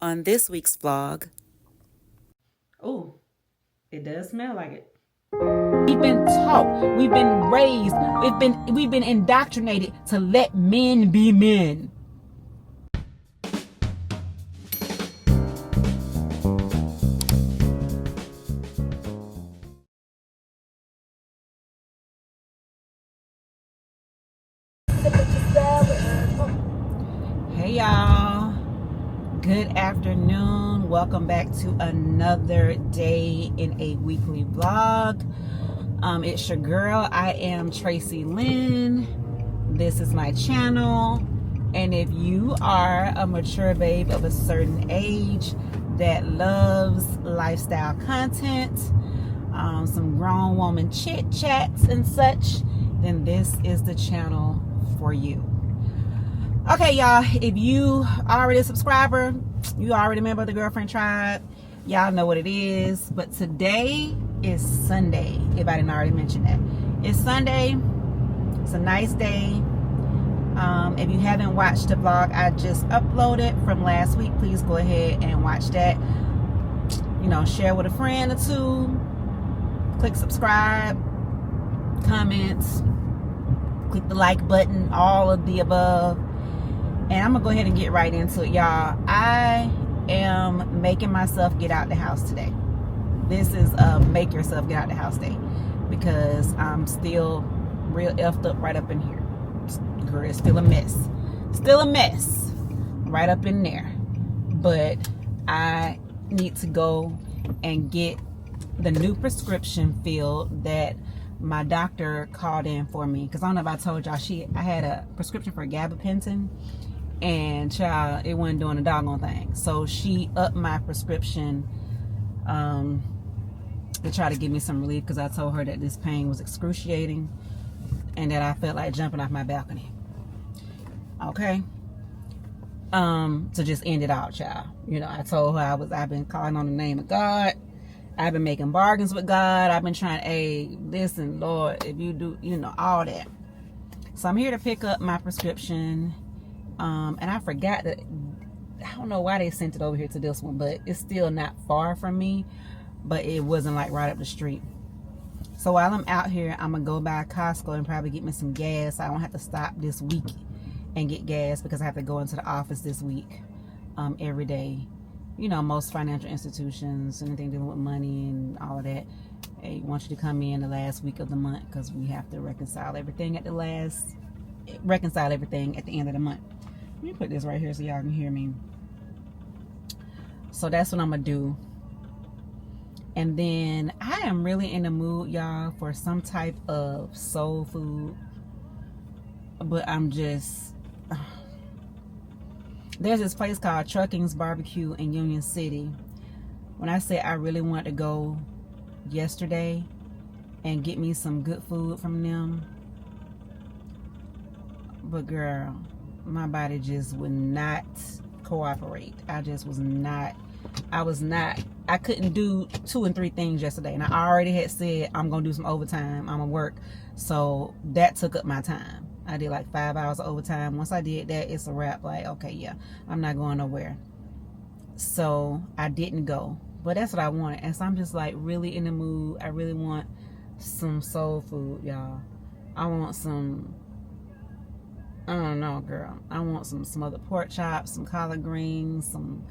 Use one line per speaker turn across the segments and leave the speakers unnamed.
On this week's vlog.
Oh, it does smell like it. We've been taught, we've been raised, we've been indoctrinated to let men be men. Hey y'all, good afternoon. Welcome back to another day in a weekly vlog. It's your girl. I am Tracy Lynn. This is my channel, and if you are a mature babe of a certain age that loves lifestyle content, some grown woman chit chats and such, then this is the channel for you. Okay, y'all, if you already a subscriber, you already a member of the Girlfriend Tribe, y'all know what it is. But today is Sunday, if I didn't already mention that. It's Sunday. It's a nice day. If you haven't watched the vlog I just uploaded from last week, please go ahead and watch that. You know, share with a friend or two. Click subscribe, comments, click the like button, all of the above. And I'm gonna go ahead and get right into it, y'all. I am making myself get out the house today. This is a make yourself get out the house day, because I'm still real effed up right up in here. Girl, it's still a mess. Still a mess right up in there. But I need to go and get the new prescription filled that my doctor called in for me. Because I don't know if I told y'all, I had a prescription for gabapentin, and child, it wasn't doing a doggone thing. So she upped my prescription to try to give me some relief, because I told her that this pain was excruciating and that I felt like jumping off my balcony. Okay. To just end it out, child. You know, I told her I've been calling on the name of God. I've been making bargains with God. I've been trying, hey, listen, Lord, if you do, you know, all that. So I'm here to pick up my prescription. And I forgot that, I don't know why they sent it over here to this one, but it's still not far from me, but it wasn't like right up the street. So while I'm out here, I'm gonna go by Costco and probably get me some gas. I don't have to stop this week and get gas, because I have to go into the office this week every day. You know, most financial institutions, anything dealing with money and all of that, they want you to come in the last week of the month, because we have to reconcile everything at the end of the month. Let me put this right here so y'all can hear me. So that's what I'm gonna do. And then I am really in the mood, y'all, for some type of soul food. But I'm just, there's this place called Trucking's Barbecue in Union City. When I said I really wanted to go yesterday and get me some good food from them, but girl, my body just would not cooperate. I couldn't do 2 and 3 things yesterday, and I already had said I'm gonna do some overtime. I'm gonna work, so that took up my time. I did like 5 hours of overtime. Once I did that, it's a wrap. Like, okay, yeah, I'm not going nowhere. So I didn't go, but that's what I wanted. And so I'm just like really in the mood. I really want some soul food, y'all. I want some, I don't know, girl. I want some smothered pork chops, some collard greens, some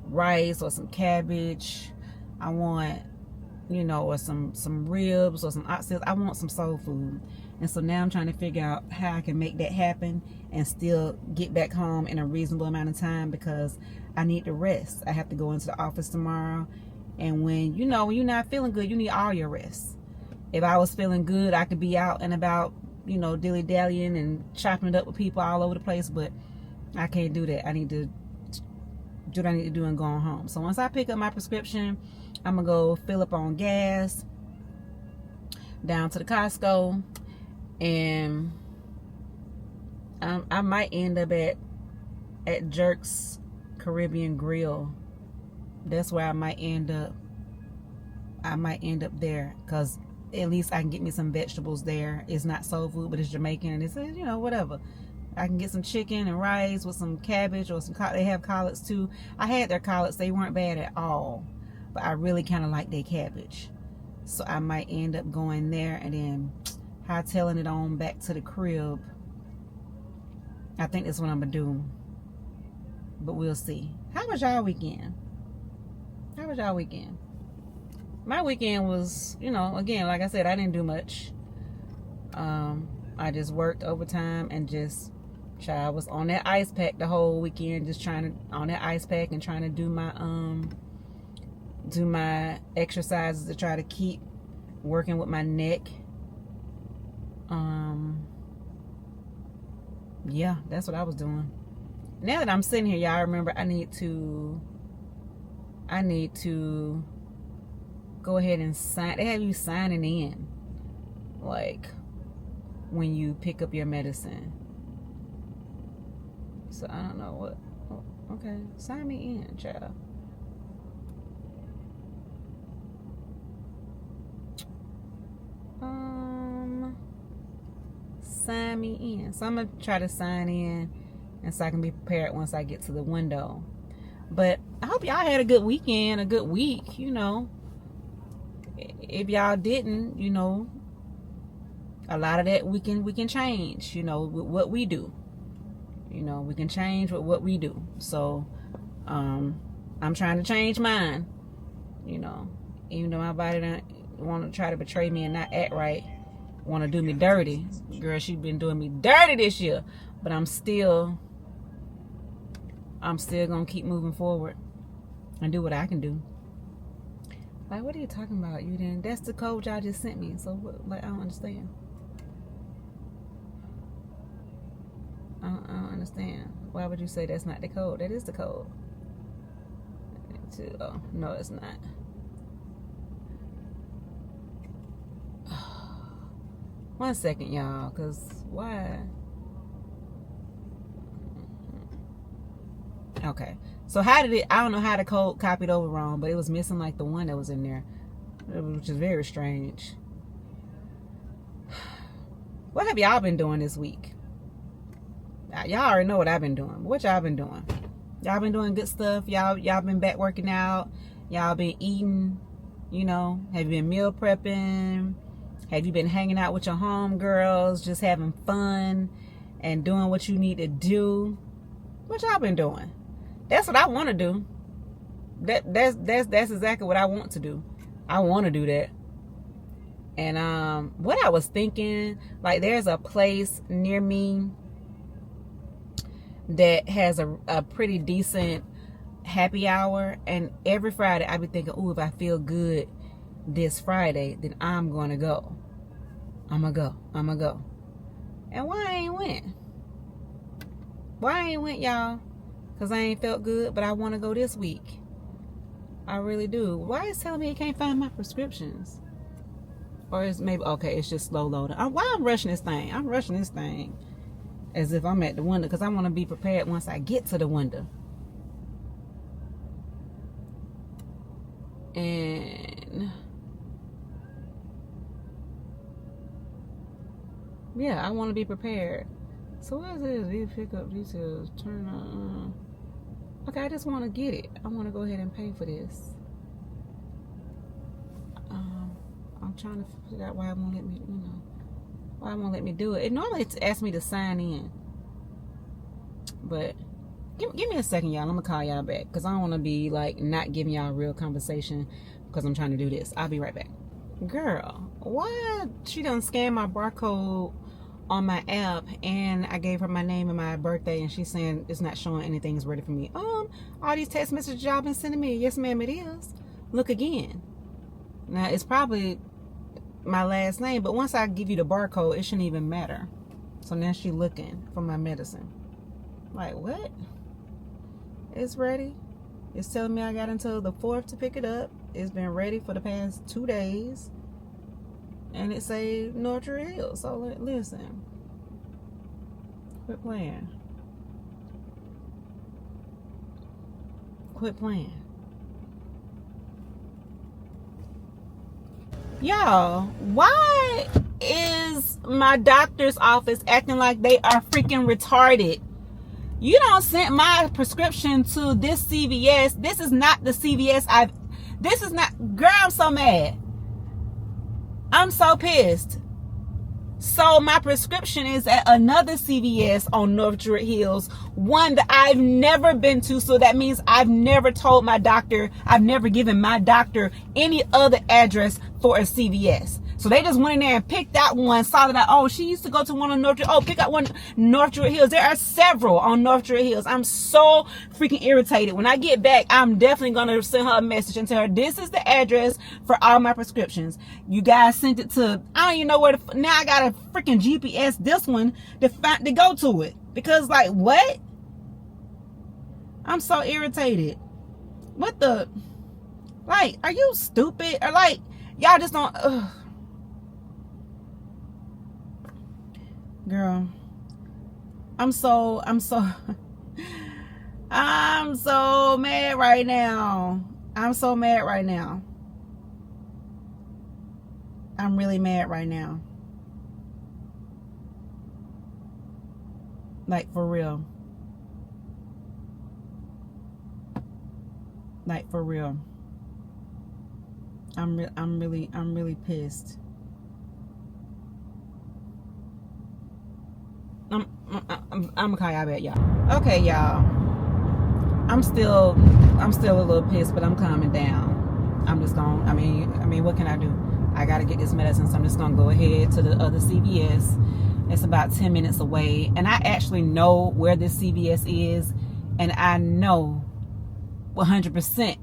rice or some cabbage. I want, you know, or some ribs or some oxtails. I want some soul food. And so now I'm trying to figure out how I can make that happen and still get back home in a reasonable amount of time, because I need to rest. I have to go into the office tomorrow. And when you're not feeling good, you need all your rest. If I was feeling good, I could be out and about, you know, dilly-dallying and chopping it up with people all over the place, but I can't do that. I need to do what I need to do and go on home. So once I pick up my prescription, I'm gonna go fill up on gas down to the Costco, and I might end up at Jerk's Caribbean Grill. That's where I might end up. There, because at least I can get me some vegetables there. It's not soul food, but it's Jamaican, and it's, you know, whatever. I can get some chicken and rice with some cabbage or some, they have collards too. I had their collards. They weren't bad at all. But I really kind of like their cabbage. So I might end up going there and then hightailing it on back to the crib. I think that's what I'm going to do. But we'll see. How was y'all weekend? How was y'all weekend? My weekend was, you know, again, like I said, I didn't do much. I just worked overtime and just, child, was on that ice pack the whole weekend, just on that ice pack and trying to do my exercises to try to keep working with my neck. Yeah, that's what I was doing. Now that I'm sitting here, y'all remember I need to go ahead and sign. They have you signing in, like when you pick up your medicine. So I don't know what. Oh, okay, sign me in, child. Sign me in. So I'm gonna try to sign in, and so I can be prepared once I get to the window. But I hope y'all had a good weekend, a good week. You know, if y'all didn't, you know, a lot of that we can change. You know, with what we do. You know, we can change with what we do. So, I'm trying to change mine. You know, even though my body don't want to try to betray me and not act right, want to do me dirty. Girl, she been doing me dirty this year. But I'm still gonna keep moving forward and do what I can do. Like, what are you talking about? You didn't? That's the code y'all just sent me. So, what, like, I don't understand. I don't understand. Why would you say that's not the code? That is the code. Oh, no, it's not. One second, y'all, because why? Okay. So how did it, I don't know how the code copied over wrong, but it was missing like the one that was in there, which is very strange. What have y'all been doing this week? Y'all already know what I've been doing. What y'all been doing? Y'all been doing good stuff. Y'all been back working out. Y'all been eating, you know. Have you been meal prepping? Have you been hanging out with your homegirls, just having fun and doing what you need to do? What y'all been doing? That's what I want to do. That's exactly what I want to do. I want to do that. And what I was thinking, like, there's a place near me that has a pretty decent happy hour, and every Friday I be thinking, ooh, if I feel good this Friday, then I'm gonna go. I'm gonna go. And why I ain't went, y'all? Because I ain't felt good, but I want to go this week. I really do. Why is it telling me it can't find my prescriptions? Or is maybe, okay, it's just slow loading. Why I'm rushing this thing? I'm rushing this thing as if I'm at the window, because I want to be prepared once I get to the window. And yeah, I want to be prepared. So what is this? These pickup details. Turn on. Okay, I just want to get it. I want to go ahead and pay for this. I'm trying to figure out why it won't let me, you know, why it won't let me do it. It normally asks me to sign in. But give me a second, y'all. I'm going to call y'all back, because I don't want to be, like, not giving y'all a real conversation because I'm trying to do this. I'll be right back. Girl, why she done scanned my barcode on my app, and I gave her my name and my birthday, and she's saying it's not showing anything's ready for me. All these text messages y'all been sending me. Yes, ma'am, it is. Look again. Now, it's probably my last name, but once I give you the barcode, it shouldn't even matter. So now she looking for my medicine. Like, what? It's ready. It's telling me I got until the 4th to pick it up. It's been ready for the past 2 days. And it say Northern Hills. So listen. Quit playing. Quit playing. Y'all, why is my doctor's office acting like they are freaking retarded? You don't send my prescription to this CVS. This is not the CVS this is not, girl, I'm so mad. I'm so pissed. So my prescription is at another CVS on North Druid Hills, one that I've never been to. So that means I've never told my doctor, I've never given my doctor any other address for a CVS. So they just went in there and picked out one, saw that, oh, she used to go to one on North Druid. Oh, pick out one North Druid Hills. There are several on North Druid Hills. I'm so freaking irritated. When I get back, I'm definitely going to send her a message and tell her this is the address for all my prescriptions. You guys sent it to, I don't even know where to, now I got a freaking GPS this one to go to it. Because like, what? I'm so irritated. What the, like, are you stupid? Or like, y'all just don't, girl, I'm so mad right now. I'm so mad right now. I'm really mad right now. Like, for real. Like, for real. I'm really pissed. I'm gonna call y'all back, y'all. Okay, y'all. I'm still a little pissed, but I'm calming down. I'm just gonna, I mean, what can I do? I gotta get this medicine, so I'm just gonna go ahead to the other CVS. It's about 10 minutes away, and I actually know where this CVS is, and I know 100%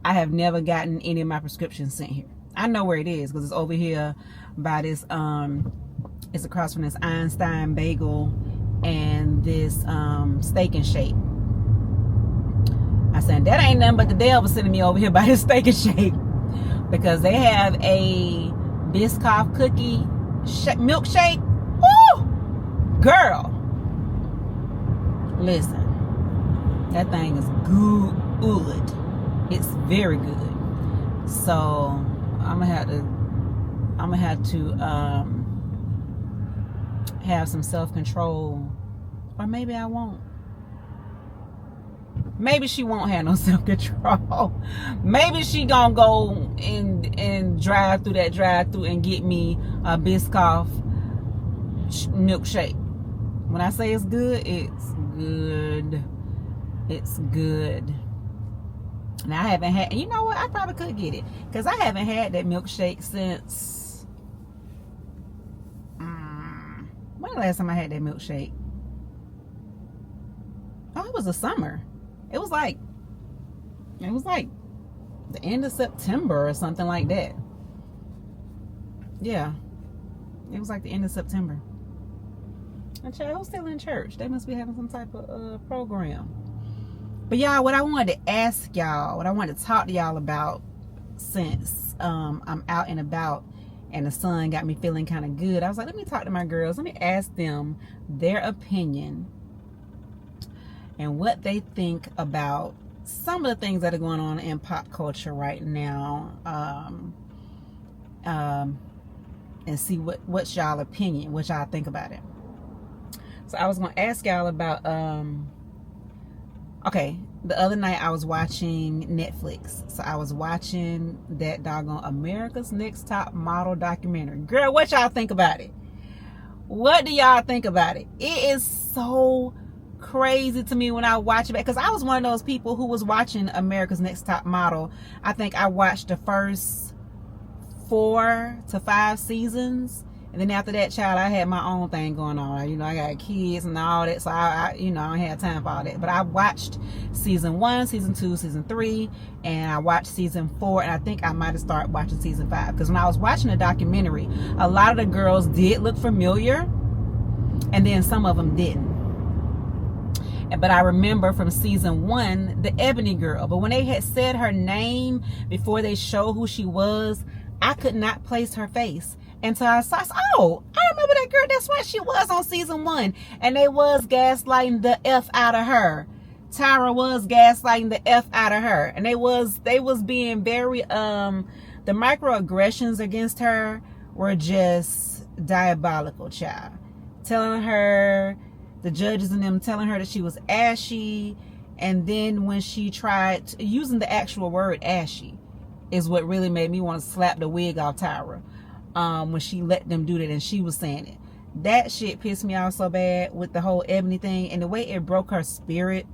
I have never gotten any of my prescriptions sent here. I know where it is because it's over here by this it's across from this Einstein Bagel and this Steak and Shake. I said, that ain't nothing but the devil sending me over here by this Steak and Shake, because they have a Biscoff cookie milkshake. Woo! Girl, listen, that thing is good. It's very good. So I'm gonna have to have some self-control, or maybe I won't. Maybe she won't have no self-control. Maybe she gonna go and drive through that drive-through and get me a Biscoff milkshake. When I say it's good, it's good. It's good. And I haven't had, you know what, I probably could get it, because I haven't had that milkshake since, when the last time I had that milkshake? Oh, it was the summer. It was like the end of September or something like that. Yeah, it was like the end of September. And child, who's still in church? They must be having some type of program. But y'all, what I wanted to ask y'all, what I wanted to talk to y'all about, since I'm out and about and the sun got me feeling kind of good, I was like, let me talk to my girls. Let me ask them their opinion and what they think about some of the things that are going on in pop culture right now, and see what's y'all opinion, what y'all think about it. So I was going to ask y'all about, okay, the other night I was watching Netflix. So I was watching that doggone America's Next Top Model documentary. Girl, what y'all think about it? What do y'all think about it? It is so crazy to me when I watch it, because I was one of those people who was watching America's Next Top Model. I think I watched the first 4 to 5 seasons. And then after that, child, I had my own thing going on. You know, I got kids and all that. So I you know, I don't have time for all that. But I watched season 1, season 2, season 3, and I watched season 4. And I think I might have started watching season 5. Because when I was watching the documentary, a lot of the girls did look familiar. And then some of them didn't. But I remember from season 1, the Ebony girl. But when they had said her name before they showed who she was, I could not place her face. And so I saw, oh, I remember that girl. That's what she was on season 1. And they was gaslighting the F out of her. Tyra was gaslighting the F out of her. And they was being very, the microaggressions against her were just diabolical, child. Telling her, the judges and them telling her that she was ashy. And then when she tried using the actual word ashy is what really made me want to slap the wig off Tyra. When she let them do that and she was saying it. That shit pissed me off so bad with the whole Ebony thing, and the way it broke her spirit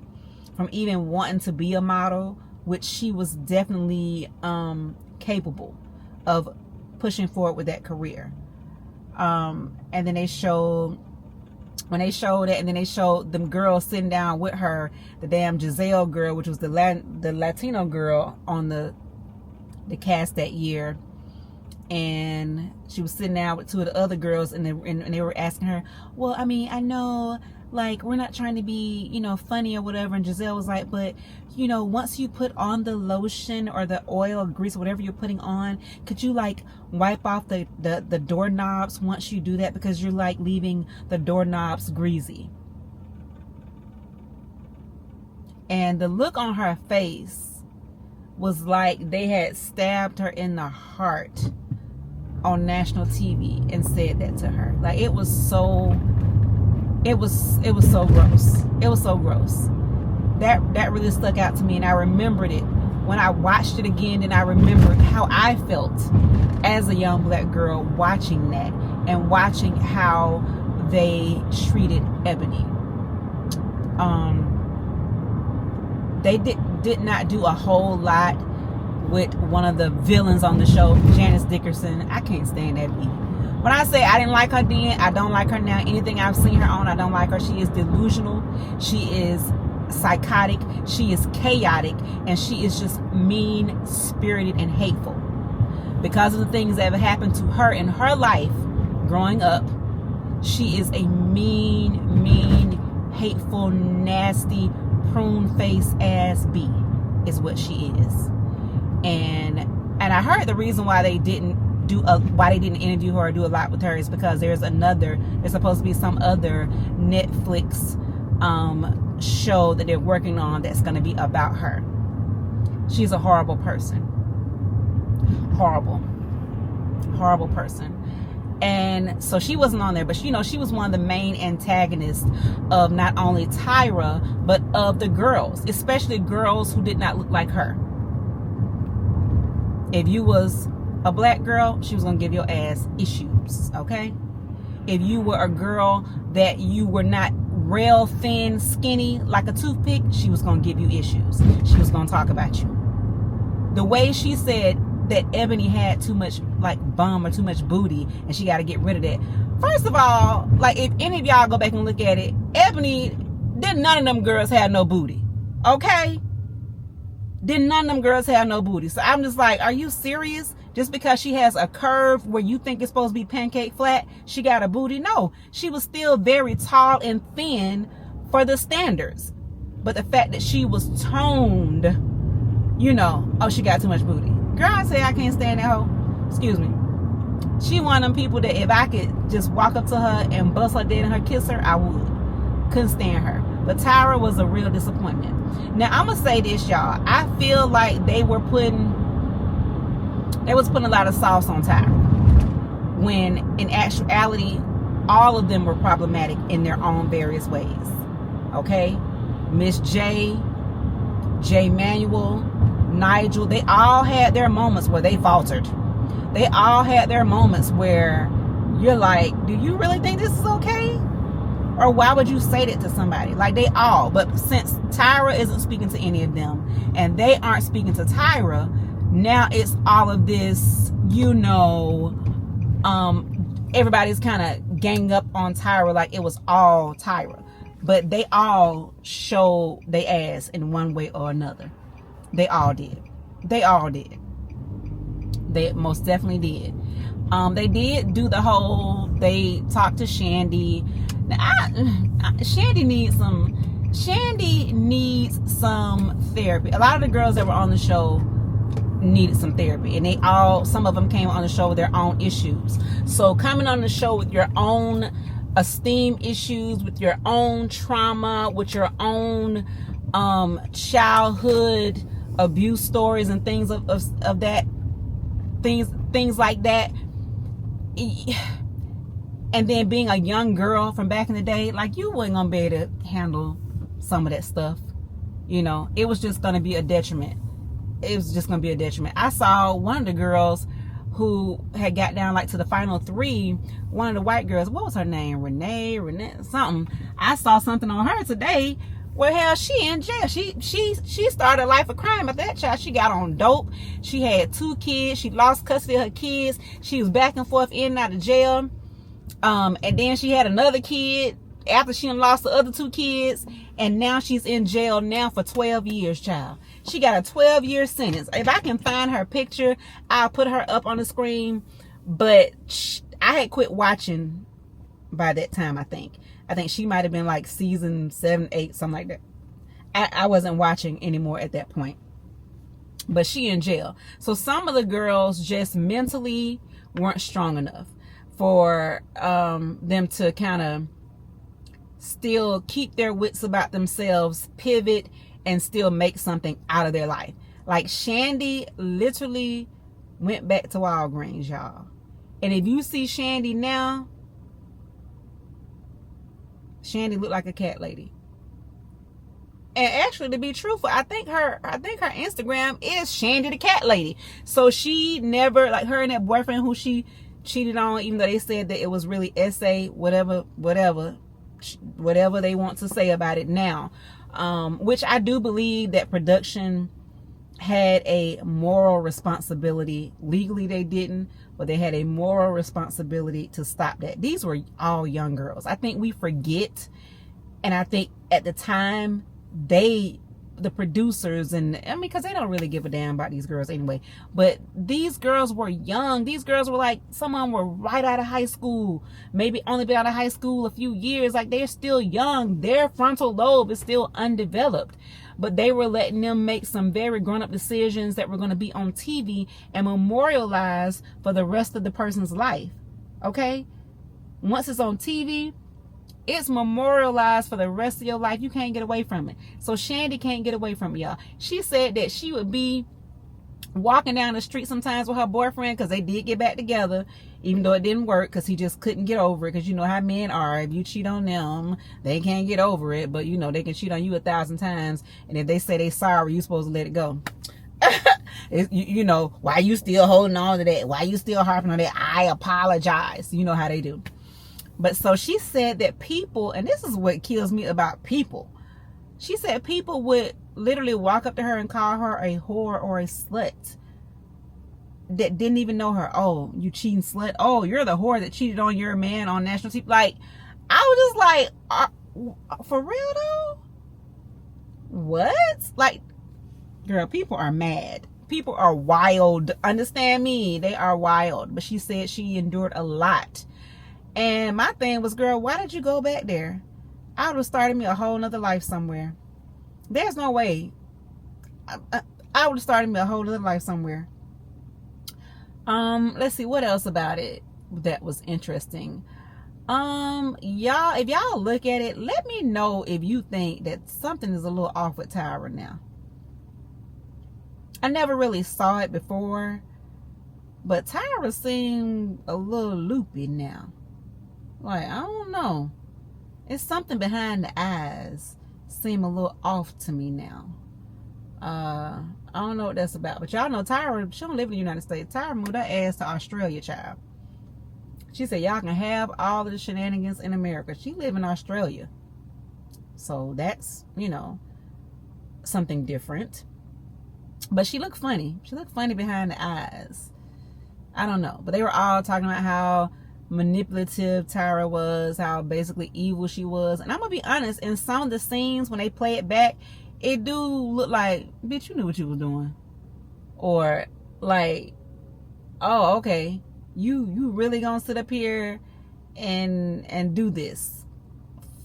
from even wanting to be a model, which she was definitely capable of pushing forward with that career. And then they showed, when they showed it, and then they showed them girls sitting down with her, the damn Giselle girl, which was the Latino girl on the cast that year. And she was sitting down with two of the other girls, and they were asking her, well, I mean, I know, like, we're not trying to be, you know, funny or whatever. And Giselle was like, but, you know, once you put on the lotion or the oil or grease or whatever you're putting on, could you, like, wipe off the doorknobs once you do that? Because you're, like, leaving the doorknobs greasy. And the look on her face was like they had stabbed her in the heart on national TV and said that to her. Like, it was so gross. It was so gross. That really stuck out to me, and I remembered it when I watched it again. And I remembered how I felt as a young black girl watching that and watching how they treated Ebony. They did not do a whole lot with one of the villains on the show, Janice Dickerson. I can't stand that bitch. When I say I didn't like her then, I don't like her now. Anything I've seen her on, I don't like her. She is delusional. She is psychotic. She is chaotic. And she is just mean-spirited and hateful. Because of the things that have happened to her in her life growing up, she is a mean, hateful, nasty, prune-face ass bee is what she is. And I heard the reason why they didn't interview her or do a lot with her is because there's supposed to be some other Netflix show that they're working on that's going to be about her. She's a horrible person. Horrible person. And so she wasn't on there, but you know, she was one of the main antagonists of not only Tyra, but of the girls, especially girls who did not look like her. If you was a black girl, she was gonna give your ass issues, okay? If you were a girl that you were not real thin, skinny, like a toothpick, she was gonna give you issues. She was gonna talk about you. The way she said that Ebony had too much like bum or too much booty and she got to get rid of that. First of all, like, if any of y'all go back and look at it, Ebony, none of them girls had no booty, okay? None of them girls have no booty. So I'm just like, are you serious? Just because she has a curve where you think it's supposed to be pancake flat, she got a booty? No, she was still very tall and thin for the standards. But the fact that she was toned, you know, oh, she got too much booty. Girl, I say I can't stand that hoe. Excuse me. She one of them people that if I could just walk up to her and bust her dead and her kiss her, I would. Couldn't stand her. But Tyra was a real disappointment. Now, I'm going to say this, y'all. I feel like they was putting a lot of sauce on Tyra. When, in actuality, all of them were problematic in their own various ways. Okay? Miss J, J. Manuel, Nigel, they all had their moments where they faltered. They all had their moments where you're like, do you really think this is okay? Or why would you say that to somebody? Like, they all. But since Tyra isn't speaking to any of them and they aren't speaking to Tyra, now it's all of this, you know, everybody's kind of ganging up on Tyra like it was all Tyra. But they all showed their ass in one way or another. They all did. They all did. They most definitely did. They did do the whole, they talked to Shandy. Now, Shandy needs some therapy. A lot of the girls that were on the show needed some therapy, and some of them came on the show with their own issues. So coming on the show with your own esteem issues, with your own trauma, with your own childhood abuse stories and things of that, things like that, And then being a young girl from back in the day, like, you wasn't gonna be able to handle some of that stuff. You know, it was just gonna be a detriment. It was just gonna be a detriment. I saw one of the girls who had got down like to the final 3. One of the white girls, what was her name? Renee something. I saw something on her today where, hell, she in jail. She started a life of crime at that child. She got on dope. She had 2 kids. She lost custody of her kids. She was back and forth in and out of jail. And then she had another kid after she lost the other 2 kids, and now she's in jail now for 12 years, child. She got a 12-year sentence. If I can find her picture, I'll put her up on the screen. But I had quit watching by that time. I think she might have been like season 7, 8, something like that. I wasn't watching anymore at that point. But she in jail. So some of the girls just mentally weren't strong enough for them to kind of still keep their wits about themselves, pivot, and still make something out of their life. Like Shandy literally went back to Walgreens, y'all. And if you see Shandy now, Shandy looked like a cat lady. And actually, to be truthful, I think her Instagram is Shandy the cat lady. So she never, like, her and that boyfriend who she cheated on, even though they said that it was really SA, whatever they want to say about it now. Which I do believe that production had a moral responsibility. Legally they didn't, but they had a moral responsibility to stop that. These were all young girls. I think we forget, and I think at the time the producers, and I mean, because they don't really give a damn about these girls anyway, but these girls were young. These girls were like, some of them were right out of high school, maybe only been out of high school a few years. Like, they're still young. Their frontal lobe is still undeveloped, but they were letting them make some very grown-up decisions that were going to be on TV and memorialized for the rest of the person's life. Okay, once it's on TV, it's memorialized for the rest of your life. You can't get away from it. So Shandy can't get away from it, y'all. She said that she would be walking down the street sometimes with her boyfriend, because they did get back together, even though it didn't work, because he just couldn't get over it. Because you know how men are. If you cheat on them, they can't get over it. But you know, they can cheat on you 1,000 times, and if they say they sorry, you're supposed to let it go. You know, why you still holding on to that? Why you still harping on that? I apologize. You know how they do. But so she said that people, and this is what kills me about people, she said people would literally walk up to her and call her a whore or a slut that didn't even know her. Oh, you cheating slut. Oh, you're the whore that cheated on your man on national TV. Like, I was just like, for real though? What? Like, girl, people are mad. People are wild. Understand me? They are wild. But she said she endured a lot. And my thing was, girl, why did you go back there? I would have started me a whole nother life somewhere. There's no way. I would have started me a whole nother life somewhere. Let's see what else about it that was interesting. Y'all, if y'all look at it, let me know if you think that something is a little off with Tyra now. I never really saw it before, but Tyra seemed a little loopy now. Like, I don't know. It's something behind the eyes seem a little off to me now. I don't know what that's about. But y'all know Tyra, she don't live in the United States. Tyra moved her ass to Australia, child. She said, y'all can have all of the shenanigans in America. She live in Australia. So that's, you know, something different. But she looked funny. She looked funny behind the eyes. I don't know. But they were all talking about how manipulative Tyra was, how basically evil she was. And I'm gonna be honest, in some of the scenes when they play it back, it do look like, bitch, you knew what you was doing. Or like, oh, okay, you really gonna sit up here and do this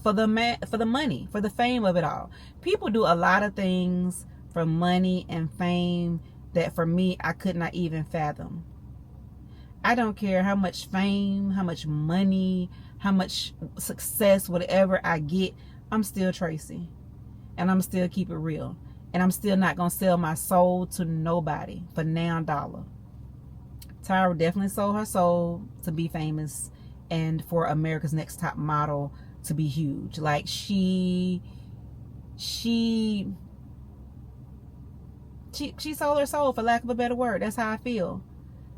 for the money, for the fame of it all. People do a lot of things for money and fame that for me I could not even fathom. I don't care how much fame, how much money, how much success, whatever I get, I'm still Tracy. And I'm still keep it real. And I'm still not going to sell my soul to nobody for $9. Tyra definitely sold her soul to be famous and for America's Next Top Model to be huge. Like she sold her soul, for lack of a better word. That's how I feel.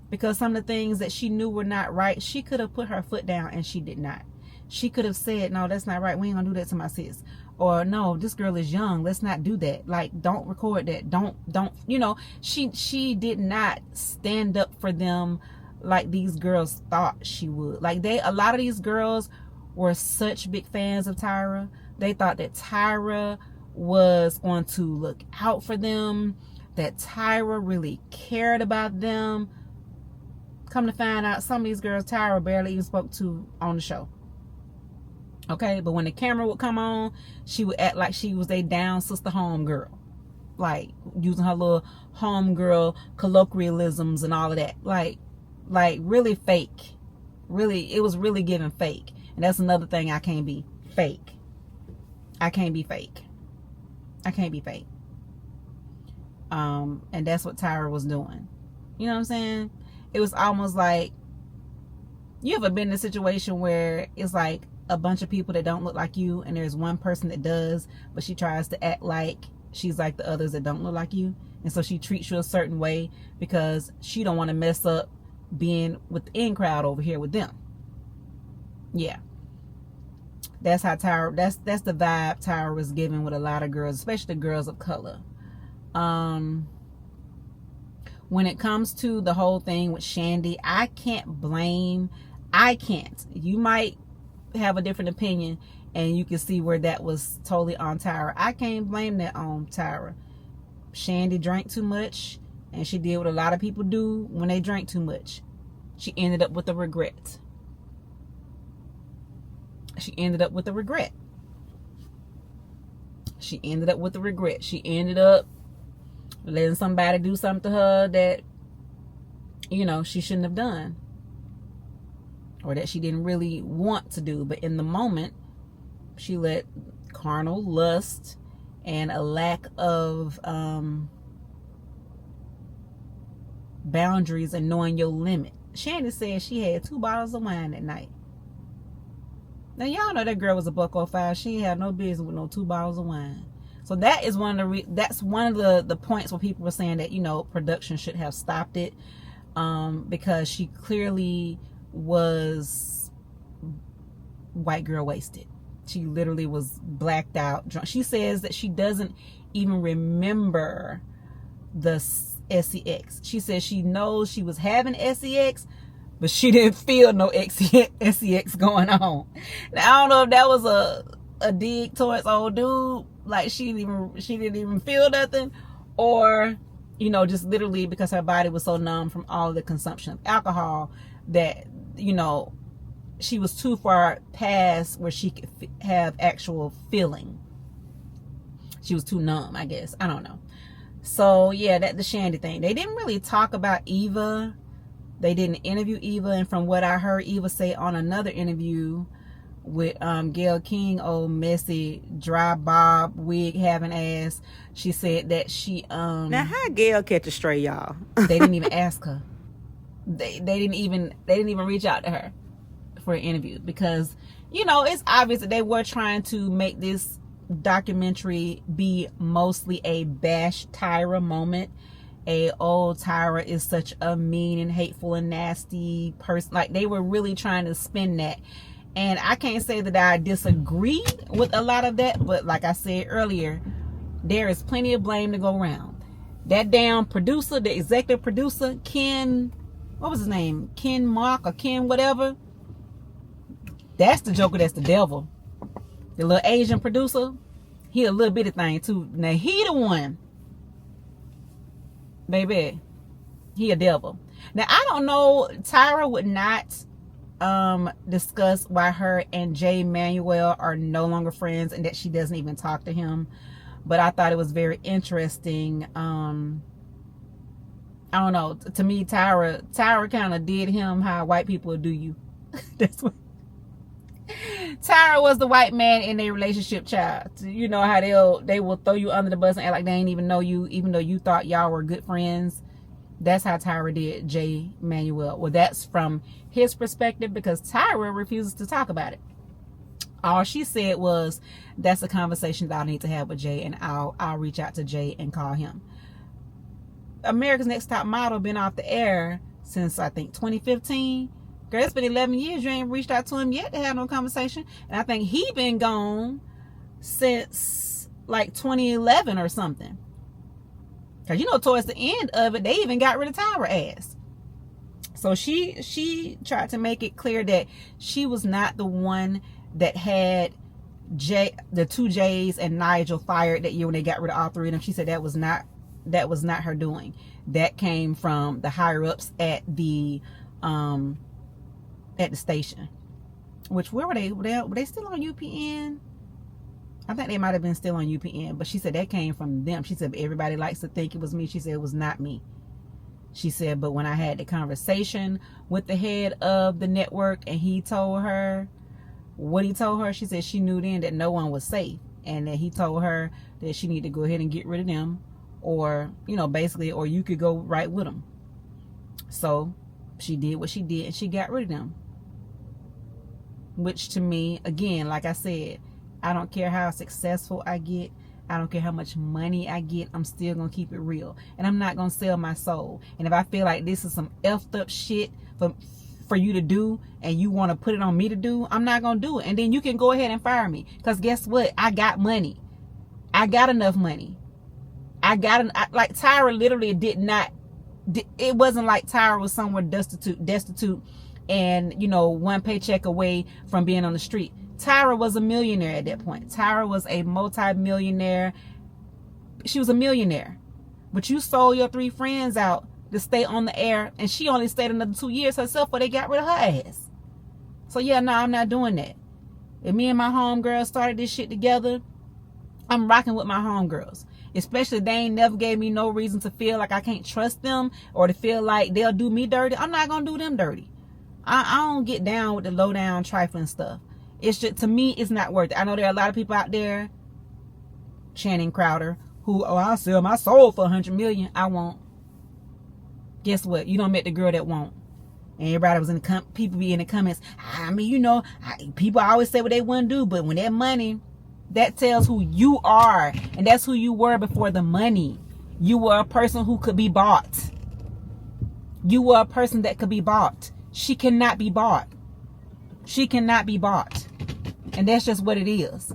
Because some of the things that she knew were not right, she could have put her foot down, and she did not. She could have said, no, that's not right. We ain't gonna do that to my sis. Or no, this girl is young. Let's not do that. Like, don't record that. Don't, you know, she did not stand up for them like these girls thought she would. Like a lot of these girls were such big fans of Tyra. They thought that Tyra was going to look out for them, that Tyra really cared about them. Come to find out, some of these girls Tyra barely even spoke to on the show. Okay, but when the camera would come on, she would act like she was a down sister home girl, like using her little home girl colloquialisms and all of that, like really fake. Really, it was really giving fake. And that's another thing. I can't be fake. I can't be fake. And that's what Tyra was doing. You know what I'm saying? It was almost like, you ever been in a situation where it's like a bunch of people that don't look like you, and there's one person that does, but she tries to act like she's like the others that don't look like you, and so she treats you a certain way because she don't want to mess up being with the in crowd over here with them. Yeah, that's how Tyra, that's the vibe Tyra was giving with a lot of girls, especially girls of color. When it comes to the whole thing with Shandy, I can't. You might have a different opinion, and you can see where that was totally on Tyra. I can't blame that on Tyra. Shandy drank too much, and she did what a lot of people do when they drink too much. She ended up with a regret. She ended up letting somebody do something to her that, you know, she shouldn't have done, or that she didn't really want to do. But in the moment, she let carnal lust and a lack of boundaries and knowing your limit. Shandy said she had 2 bottles of wine that night. Now y'all know that girl was a $105. She had no business with no 2 bottles of wine. So that is one of the points where people were saying that, you know, production should have stopped it, because she clearly was white girl wasted. She literally was blacked out drunk. She says that she doesn't even remember the SEX. She says she knows she was having SEX, but she didn't feel no SEX going on. Now, I don't know if that was a dig towards old dude, like she didn't even feel nothing, or, you know, just literally because her body was so numb from all the consumption of alcohol that, you know, she was too far past where she could have actual feeling. She was too numb, I guess. I don't know. So yeah, that the Shandy thing. They didn't really talk about Eva. They didn't interview Eva, and from what I heard Eva say on another interview with Gayle King, old messy dry bob wig having ass, she said that she
now how Gayle catch a stray, y'all?
They didn't even ask her. They didn't even reach out to her for an interview, because, you know, it's obvious that they were trying to make this documentary be mostly a bash Tyra moment. Tyra is such a mean and hateful and nasty person. Like, they were really trying to spin that. And I can't say that I disagree with a lot of that, but like I said earlier, there is plenty of blame to go around. That damn producer, the executive producer, Ken, what was his name? Ken Mark or Ken whatever. That's the joker, that's the devil. The little Asian producer, he a little bitty thing too. Now he the one, baby, he a devil. Now I don't know, Tyra would not discuss why her and Jay Manuel are no longer friends and that she doesn't even talk to him, but I thought it was very interesting. I don't know, to me Tyra kind of did him how white people do you. That's what Tyra was, the white man in their relationship, child. You know how they will throw you under the bus and act like they ain't even know you, even though you thought y'all were good friends. That's how Tyra did Jay Manuel. Well, that's from his perspective, because Tyra refuses to talk about it. All she said was, that's a conversation that I need to have with Jay, and I'll reach out to Jay and call him. America's Next Top Model been off the air since, I think, 2015. Girl, it's been 11 years. You ain't reached out to him yet to have no conversation. And I think he been gone since like 2011 or something. Because, you know, towards the end of it, they even got rid of Tyra ass. So she tried to make it clear that she was not the one that had the two J's and Nigel fired that year when they got rid of all three of them. She said that was not her doing. That came from the higher ups at the station. Which, where were they? Were they still on UPN? I think they might have been still on UPN, but she said that came from them. She said everybody likes to think it was me. She said it was not me. She said, but when I had the conversation with the head of the network and he told her what he told her, she said she knew then that no one was safe, and that he told her that she needed to go ahead and get rid of them, or, you know, basically, or you could go right with them. So she did what she did, and she got rid of them. Which, to me, again, like I said, I don't care how successful I get. I don't care how much money I get. I'm still going to keep it real. And I'm not going to sell my soul. And if I feel like this is some effed up shit for you to do, and you want to put it on me to do, I'm not going to do it. And then you can go ahead and fire me. Because guess what? I got money. I got enough money. Like Tyra literally it wasn't like Tyra was somewhere destitute and, you know, one paycheck away from being on the street. Tyra was a millionaire at that point. Tyra was a multi-millionaire. She was a millionaire. But you sold your 3 friends out to stay on the air, and she only stayed another 2 years herself before they got rid of her ass. So yeah, no, I'm not doing that. If me and my homegirls started this shit together, I'm rocking with my homegirls. Especially if they ain't never gave me no reason to feel like I can't trust them, or to feel like they'll do me dirty. I'm not gonna do them dirty. I don't get down with the low down trifling stuff. It's just, to me, it's not worth it. I know there are a lot of people out there, Channing Crowder, who, oh, I'll sell my soul for $100 million. I won't. Guess what? You don't met the girl that won't. And everybody was in the people be in the comments. I mean, you know, people always say what they wouldn't do, but when that money, that tells who you are, and that's who you were before the money. You were a person who could be bought. You were a person that could be bought. She cannot be bought. She cannot be bought. And that's just what it is.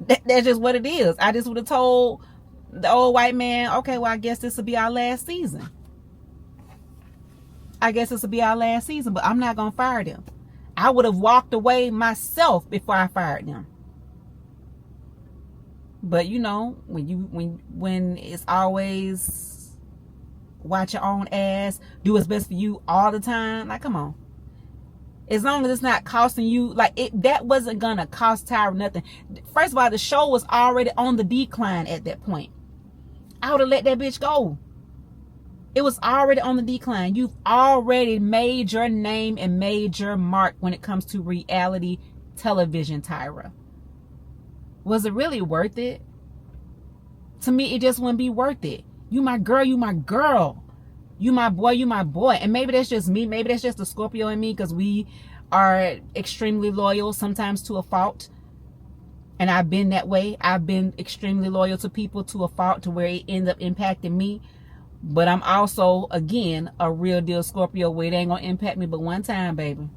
That's just what it is. I just would have told the old white man, okay, well, I guess this will be our last season. I guess this will be our last season, but I'm not going to fire them. I would have walked away myself before I fired them. But, you know, when it's always watch your own ass, do what's best for you all the time, like, come on. As long as it's not costing you, like, that wasn't gonna cost Tyra nothing. First of all, the show was already on the decline at that point. I would have let that bitch go. It was already on the decline. You've already made your name and made your mark when it comes to reality television, Tyra. Was it really worth it? To me, it just wouldn't be worth it. You my girl, you my girl. You my boy, you my boy. And maybe that's just me. Maybe that's just the Scorpio in me, because we are extremely loyal, sometimes to a fault. And I've been that way. I've been extremely loyal to people to a fault, to where it ends up impacting me. But I'm also, again, a real deal Scorpio, where it ain't going to impact me but one time, baby.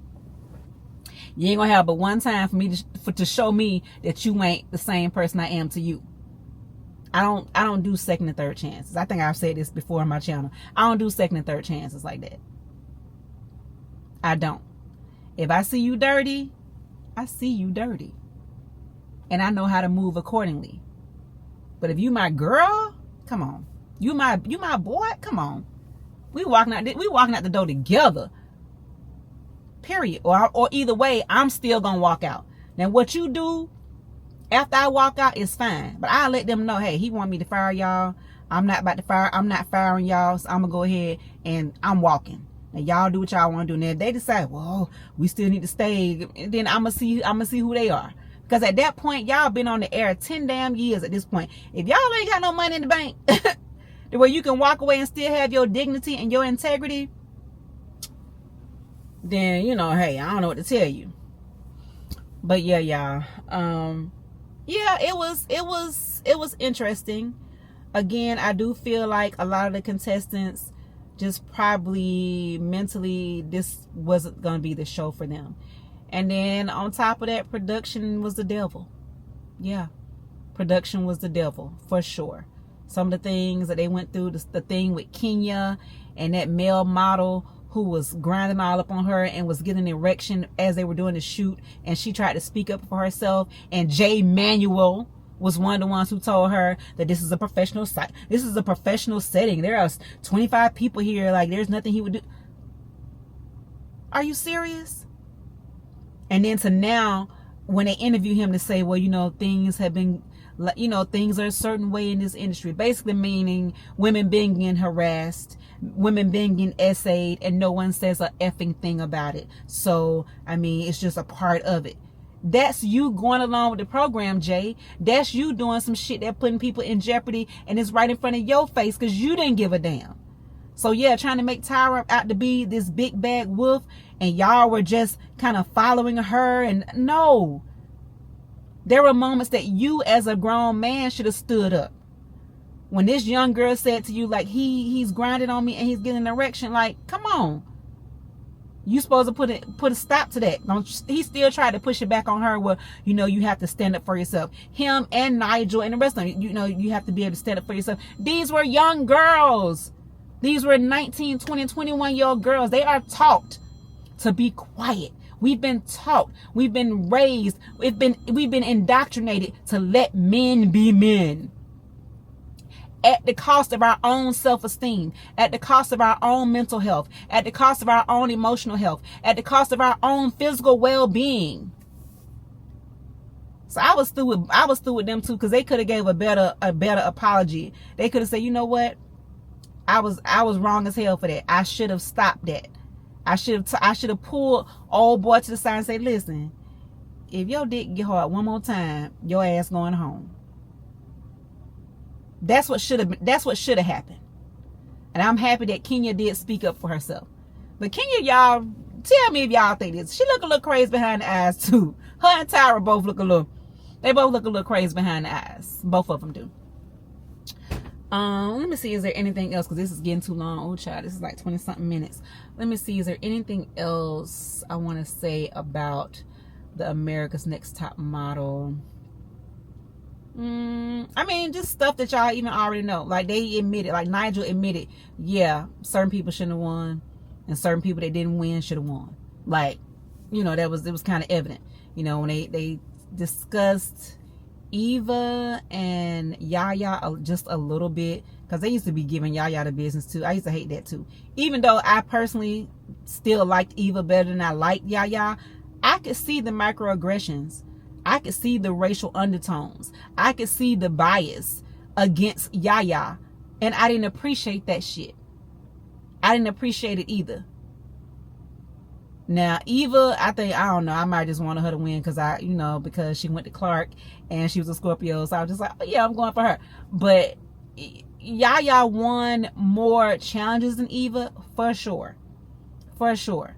You ain't going to have but one time for me to show me that you ain't the same person I am to you. I don't do second and third chances. I think I've said this before on my channel. I don't do second and third chances like that. I don't. If I see you dirty, I see you dirty. And I know how to move accordingly. But if you my girl, come on. You my boy, come on. We walking out the door together. Period. Or either way, I'm still gonna walk out. Now what you do after I walk out is fine, but I'll let them know, hey, he want me to fire y'all. I'm not firing y'all, so I'm gonna go ahead and I'm walking. Now y'all do what y'all want to do. Now if they decide, well, we still need to stay, then I'm gonna see who they are. Because at that point, y'all been on the air 10 damn years at this point. If y'all ain't got no money in the bank, the way you can walk away and still have your dignity and your integrity, then, you know, hey, I don't know what to tell you. But yeah, y'all, yeah, it was interesting. Again, I do feel like a lot of the contestants just probably mentally, this wasn't gonna be the show for them. And then on top of that, production was the devil. Yeah, production was the devil for sure. Some of the things that they went through, the thing with Kenya and that male model who was grinding all up on her and was getting an erection as they were doing the shoot, and she tried to speak up for herself, and Jay Manuel was one of the ones who told her that this is a professional site, this is a professional setting, there are 25 people here, like there's nothing he would do. Are you serious? And then to now, when they interview him, to say, well, you know, things have been, you know, things are a certain way in this industry, basically meaning women being harassed, women being essayed, and no one says a effing thing about it. So, I mean, it's just a part of it. That's you going along with the program, Jay. That's you doing some shit that putting people in jeopardy, and it's right in front of your face because you didn't give a damn. So yeah, trying to make Tyra out to be this big bad wolf, and y'all were just kind of following her. And no, there were moments that you as a grown man should have stood up. When this young girl said to you, like, he's grinding on me and he's getting an erection, like, come on. You supposed to put a stop to that. He still tried to push it back on her, where, you know, you have to stand up for yourself. Him and Nigel and the rest of them, you know, you have to be able to stand up for yourself. These were young girls. These were 19, 20, 21-year-old girls. They are taught to be quiet. We've been taught. We've been raised. We've been indoctrinated to let men be men. At the cost of our own self-esteem, at the cost of our own mental health, at the cost of our own emotional health, at the cost of our own physical well-being. So I was through with them too, because they could have gave a better apology. They could have said, you know what, I was wrong as hell for that. I should have stopped that. I should have pulled old boy to the side and say, listen, if your dick get hard one more time, your ass going home. That's what should have happened. And I'm happy that Kenya did speak up for herself. But Kenya, y'all, tell me if y'all think this. She look a little crazy behind the eyes too. Her and Tyra both look a little crazy behind the eyes. Both of them do. Let me see, is there anything else? Because this is getting too long. Oh, child, this is like 20 something minutes. Let me see, is there anything else I want to say about the America's Next Top Model? I mean, just stuff that y'all even already know. Like, they admitted, like Nigel admitted, yeah, certain people shouldn't have won, and certain people that didn't win should have won. Like, you know, it was kind of evident. You know, when they discussed Eva and Yaya just a little bit, because they used to be giving Yaya the business too. I used to hate that too. Even though I personally still liked Eva better than I liked Yaya, I could see the microaggressions. I could see the racial undertones. I could see the bias against Yaya. And I didn't appreciate that shit. I didn't appreciate it either. Now, Eva, I don't know, I might just wanted her to win because she went to Clark and she was a Scorpio. So I was just like, oh, yeah, I'm going for her. But Yaya won more challenges than Eva, for sure. For sure.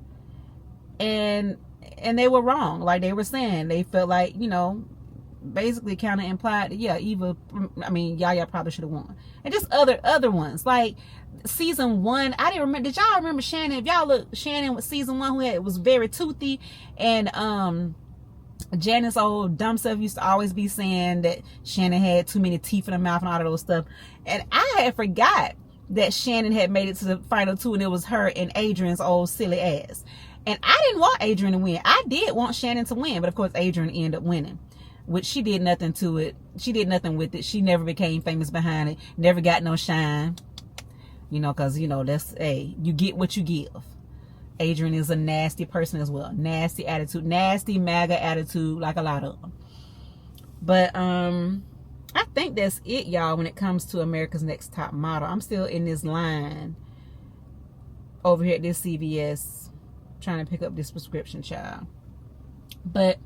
And they were wrong. Like they were saying, they felt like, you know, basically kind of implied that, yeah, Yaya probably should have won. And just other ones. Like season 1, I didn't remember. Did y'all remember Shannon? If y'all look, Shannon with season 1, was very toothy. And Janice's old dumb stuff used to always be saying that Shannon had too many teeth in her mouth and all of those stuff. And I had forgot that Shannon had made it to the final 2, and it was her and Adrian's old silly ass. And I didn't want Adrian to win. I did want Shannon to win, but of course Adrian ended up winning, which she did nothing to it. She did nothing with it. She never became famous behind it. Never got no shine. You know, because, you know, that's, hey, you get what you give. Adrian is a nasty person as well. Nasty attitude. Nasty MAGA attitude, like a lot of them. But I think that's it, y'all, when it comes to America's Next Top Model. I'm still in this line over here at this CVS trying to pick up this prescription, child. But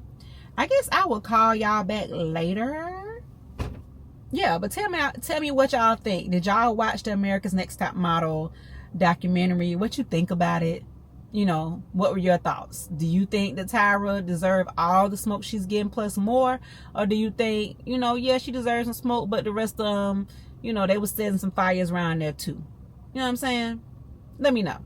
I guess I will call y'all back later yeah, but tell me what y'all think. Did y'all watch the America's Next Top Model documentary? What you think about it? You know, what were your thoughts? Do you think that Tyra deserved all the smoke she's getting plus more? Or do you think, you know, yeah, she deserves some smoke, but the rest of them, you know, they was setting some fires around there too? You know what I'm saying? Let me know.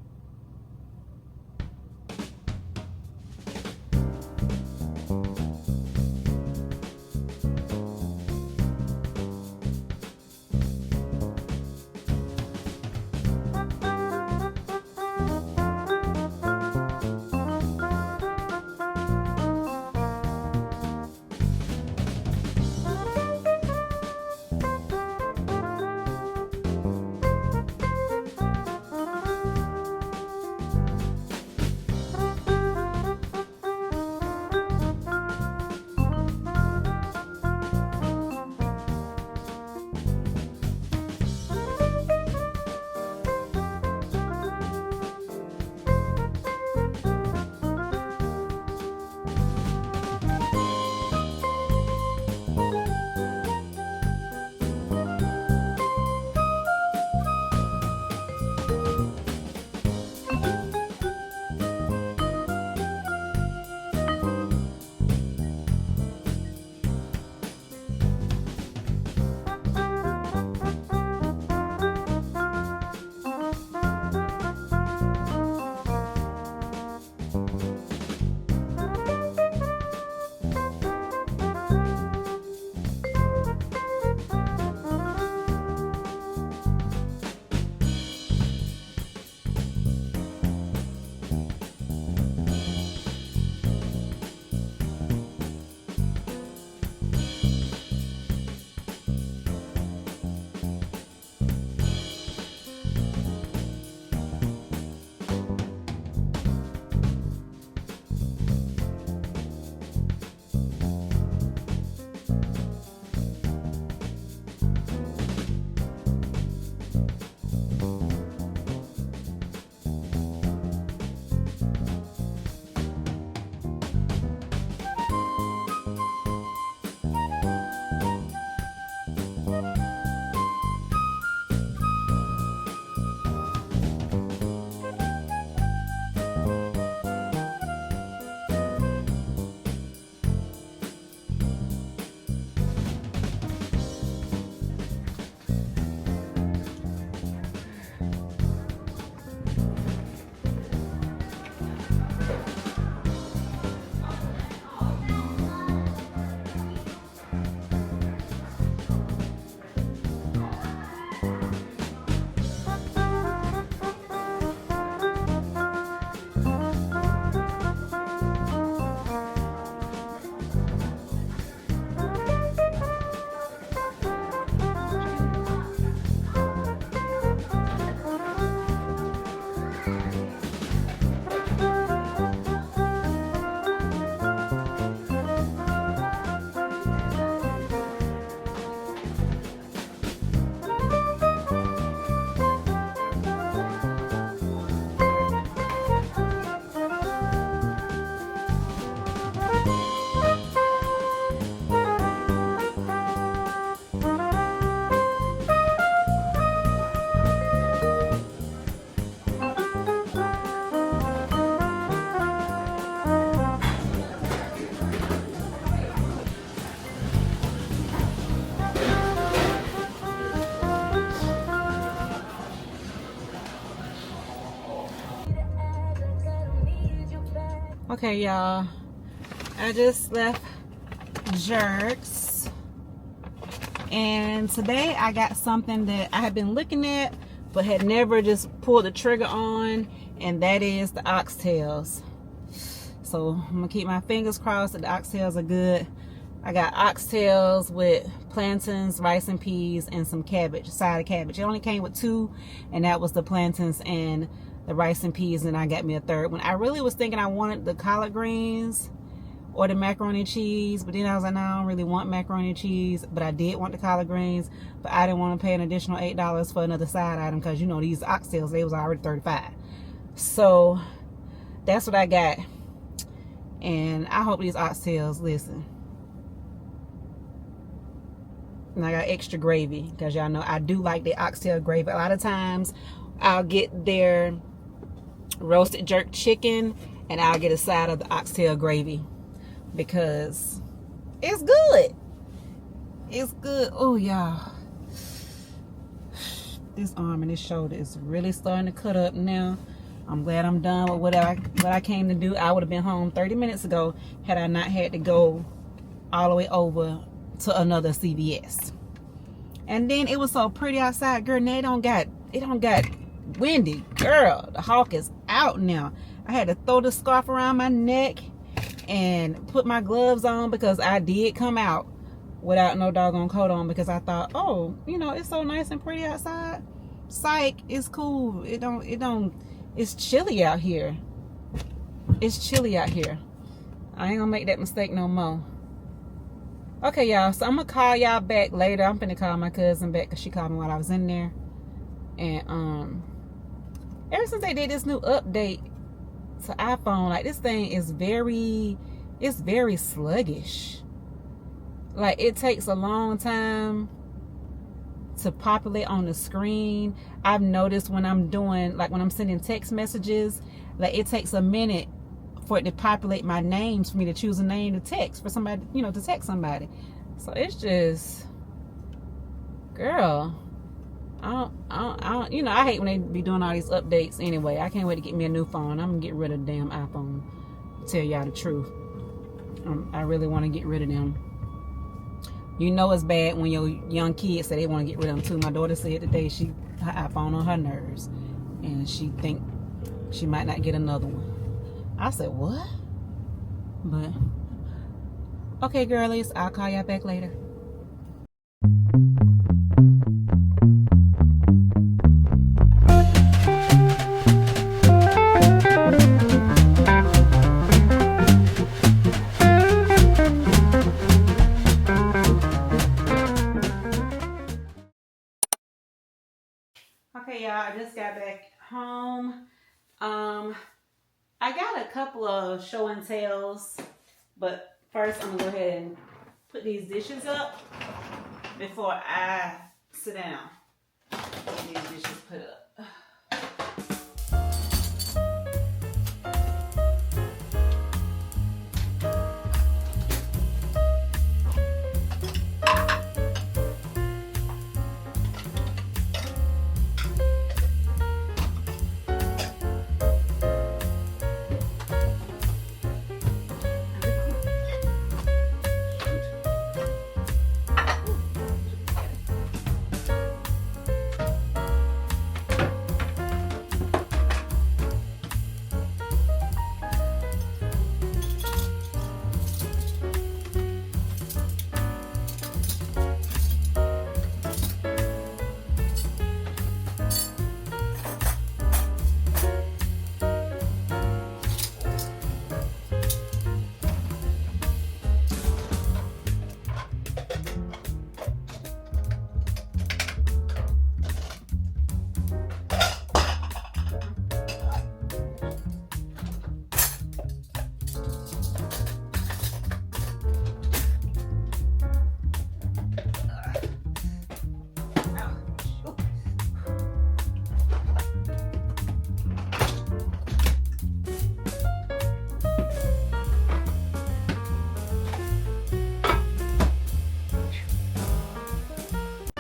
Okay, y'all, I just left Jerks, and today I got something that I have been looking at but had never just pulled the trigger on, and that is the oxtails. So I'm gonna keep my fingers crossed that the oxtails are good. I got oxtails with plantains, rice and peas, and some cabbage, side of cabbage. It only came with two, and that was the plantains and the rice and peas, and I got me a third one. I really was thinking I wanted the collard greens or the macaroni and cheese, but then I was like, no, I don't really want macaroni and cheese, but I did want the collard greens, but I didn't want to pay an additional $8 for another side item, because you know these oxtails, they was already $35. So that's what I got, and I hope these oxtails, listen, And I got extra gravy because y'all know I do like the oxtail gravy. A lot of times I'll get their roasted jerk chicken and I'll get a side of the oxtail gravy because it's good. It's good. Oh, y'all. This arm and this shoulder is really starting to cut up now. I'm glad I'm done with what I came to do. I would have been home 30 minutes ago had I not had to go all the way over to another CVS. And then it was so pretty outside, girl. Now it don't got windy, girl. The hawk is out now. I had to throw the scarf around my neck and put my gloves on because I did come out without no doggone coat on because I thought, oh, you know, it's so nice and pretty outside. Psych, it's cool. It's chilly out here. It's chilly out here. I ain't gonna make that mistake no more. Okay, y'all, so I'm gonna call y'all back later. I'm gonna call my cousin back because she called me while I was in there. And ever since they did this new update to iPhone, like, this thing is very sluggish. Like, it takes a long time to populate on the screen. I've noticed when I'm doing, like, when I'm sending text messages, like, it takes a minute for it to populate my names for me to choose a name to text for somebody, you know, to text somebody. So it's just, girl, I don't, you know, I hate when they be doing all these updates anyway. I can't wait to get me a new phone. I'm gonna get rid of the damn iPhone, to tell y'all the truth. I really want to get rid of them. You know it's bad when your young kids say they want to get rid of them too. My daughter said today her iPhone on her nerves, and she think she might not get another one. I said, what? But okay, girlies, I'll call y'all back later. Okay, y'all, I just got back home. I got a couple of show and tells, but first I'm gonna go ahead and put these dishes up before I sit down. Get these dishes put up.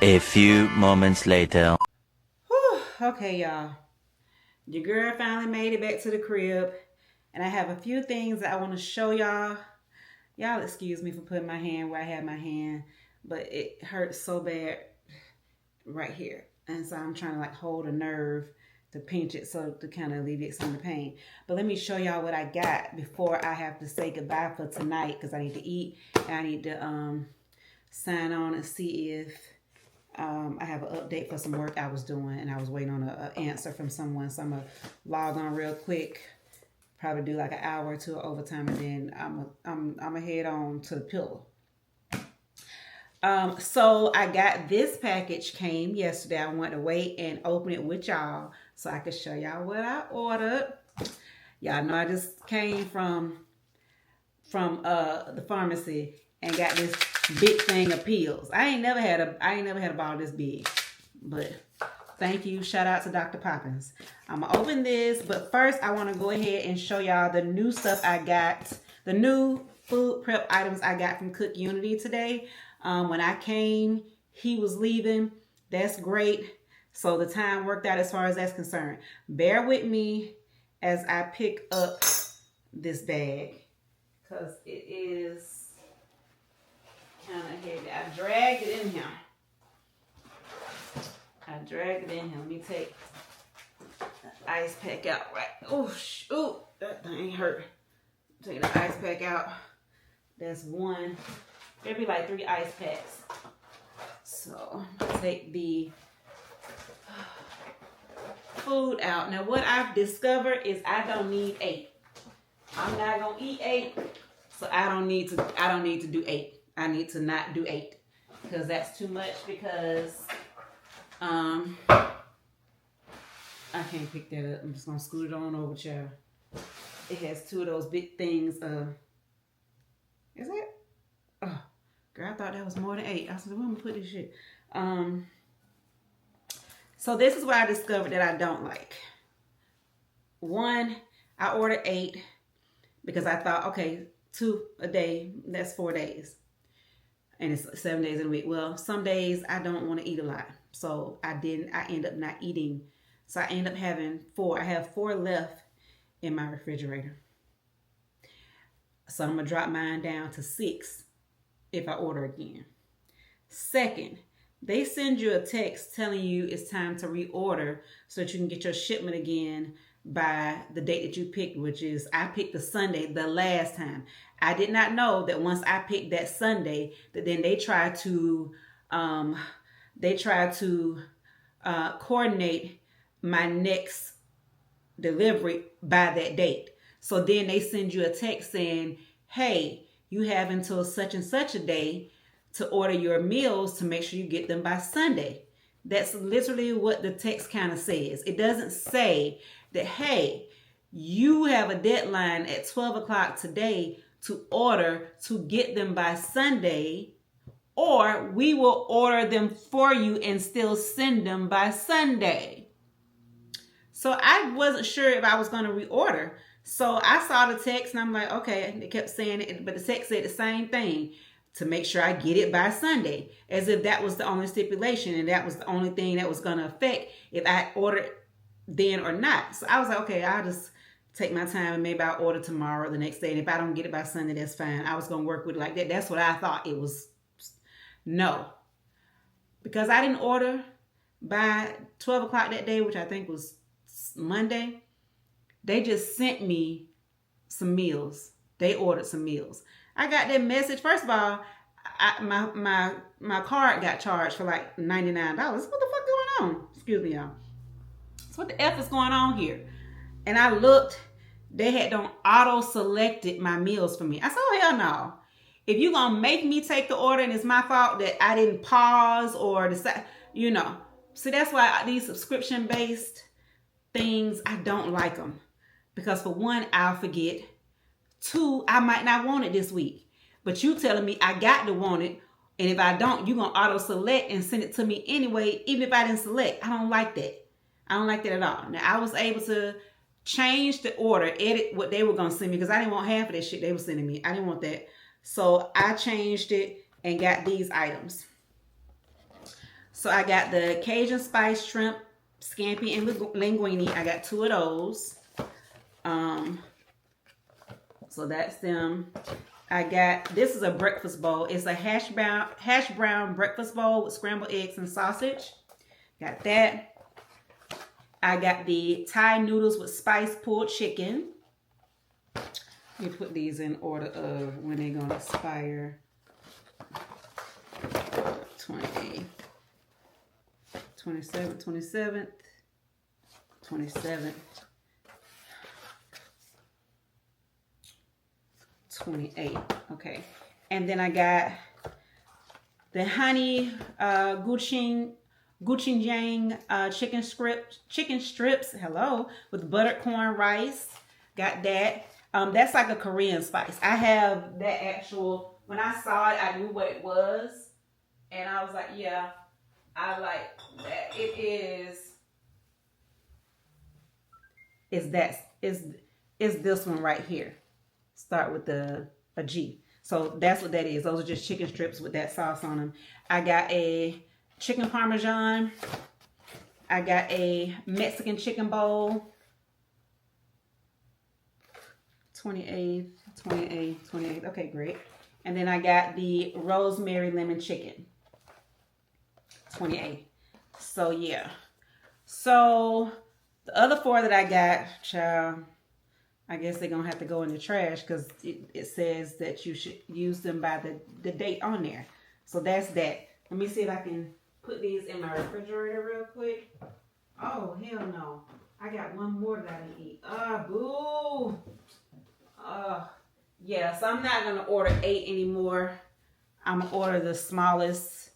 A few moments later.
Whew, okay, y'all. Your girl finally made it back to the crib. And I have a few things that I want to show y'all. Y'all excuse me for putting my hand where I have my hand. But it hurts so bad right here. And so I'm trying to like hold a nerve to pinch it so to kind of alleviate some of the pain. But let me show y'all what I got before I have to say goodbye for tonight. Because I need to eat. And I need to sign on and see if I have an update for some work I was doing, and I was waiting on an answer from someone. So I'm gonna log on real quick, probably do like an hour or two of overtime, and then I'm gonna head on to the pillow. So I got this package came yesterday. I wanted to wait and open it with y'all so I could show y'all what I ordered. Y'all know I just came from the pharmacy and got this big thing of pills. I ain't never had a bottle this big. But thank you. Shout out to Dr. Poppins. I'm gonna open this, but first I want to go ahead and show y'all the new stuff I got, the new food prep items I got from CookUnity today. When I came, he was leaving. That's great. So the time worked out as far as that's concerned. Bear with me as I pick up this bag because it is kind of heavy. I dragged it in here. Let me take the ice pack out, right? Oh, shoot, that thing hurt. Take the ice pack out. That's one. There'd be like 3 ice packs. So take the food out. Now what I've discovered is I don't need 8. I'm not gonna eat 8, so I don't need to do 8. I need to not do 8 because that's too much. Because I can't pick that up. I'm just gonna scoot it on over, child. It has 2 of those big things. Is it? Oh, girl, I thought that was more than 8. I said, where am I gonna put this shit? So this is what I discovered that I don't like. 1, I ordered 8 because I thought, okay, 2 a day, that's 4 days. And it's 7 days in a week. Well, some days I don't want to eat a lot. So I end up not eating. So I end up having 4. I have 4 left in my refrigerator. So I'm going to drop mine down to 6 if I order again. Second, they send you a text telling you it's time to reorder so that you can get your shipment again by the date that you picked, which is, I picked the Sunday the last time. I did not know that once I picked that Sunday, that then they try to coordinate my next delivery by that date. So then they send you a text saying, hey, you have until such and such a day to order your meals to make sure you get them by Sunday. That's literally what the text kind of says. It doesn't say that, hey, you have a deadline at 12 o'clock today to order to get them by Sunday, or we will order them for you and still send them by Sunday. So I wasn't sure if I was going to reorder. So I saw the text and I'm like, okay, they kept saying it, but the text said the same thing, to make sure I get it by Sunday, as if that was the only stipulation and that was the only thing that was going to affect if I ordered then or not. So I was like, okay, I'll just take my time and maybe I'll order tomorrow or the next day. And if I don't get it by Sunday, that's fine. I was going to work with it like that. That's what I thought it was. No, because I didn't order by 12 o'clock that day, which I think was Monday. They just sent me some meals. They ordered some meals. I got that message. First of all, my card got charged for like $99. What the fuck going on? Excuse me, y'all. So what the F is going on here? And I looked, they had done auto-selected my meals for me. I said, oh, hell no. If you're going to make me take the order and it's my fault that I didn't pause or decide, you know. See, that's why these subscription-based things, I don't like them. Because for one, I'll forget. 2, I might not want it this week. But you telling me I got to want it. And if I don't, you're going to auto-select and send it to me anyway, even if I didn't select. I don't like that. I don't like that at all. Now, I was able to change the order, edit what they were going to send me, because I didn't want half of that shit they were sending me. I didn't want that. So I changed it and got these items. So I got the Cajun spice shrimp, scampi, and linguine. I got 2 of those. So that's them. I got, this is a breakfast bowl. It's a hash brown breakfast bowl with scrambled eggs and sausage. Got that. I got the Thai noodles with spice pulled chicken. Let me put these in order of when they're going to expire. 27th, 27th. 28. Okay. And then I got the honey gochujang chicken strips, hello, with buttered corn rice. Got that. That's like a Korean spice. I have that actual when I saw it, I knew what it was. And I was like, yeah, I like that. It is this one right here. Start with a G. So that's what that is. Those are just chicken strips with that sauce on them. I got a chicken parmesan. I got a Mexican chicken bowl. 28. Okay, great. And then I got the rosemary lemon chicken. 28. So yeah. So the other 4 that I got, child, I guess they're gonna have to go in the trash because it says that you should use them by the date on there. So that's that. Let me see if I can put these in my refrigerator real quick. Oh, hell no. I got one more that I can eat. Boo. Yeah, so I'm not gonna order 8 anymore. I'm gonna order the smallest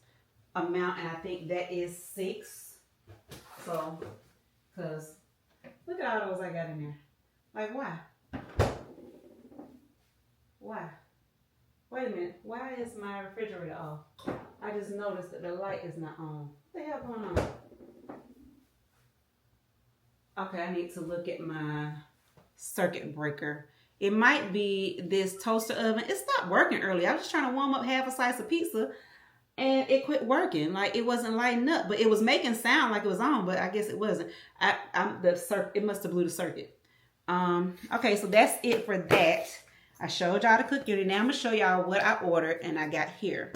amount, and I think that is 6. So, cause look at all those I got in there. Like, why? Why? Wait a minute. Why is my refrigerator off? I just noticed that the light is not on. What the hell going on? Okay, I need to look at my circuit breaker. It might be this toaster oven. It stopped working early. I was just trying to warm up half a slice of pizza and it quit working. Like, it wasn't lighting up, but it was making sound like it was on, but I guess it wasn't. It must have blew the circuit. Okay, so that's it for that. I showed y'all the CookUnity. Now I'm gonna show y'all what I ordered and I got here.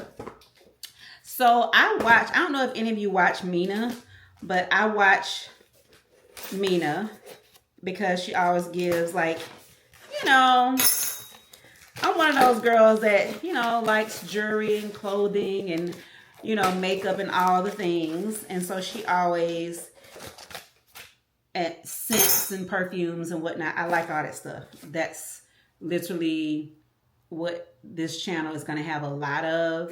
So I don't know if any of you watch Mina, but I watch Mina because she always gives, like, you know, I'm one of those girls that, you know, likes jewelry and clothing and, you know, makeup and all the things. And so she always at scents and perfumes and whatnot. I like all that stuff. That's literally what this channel is going to have a lot of.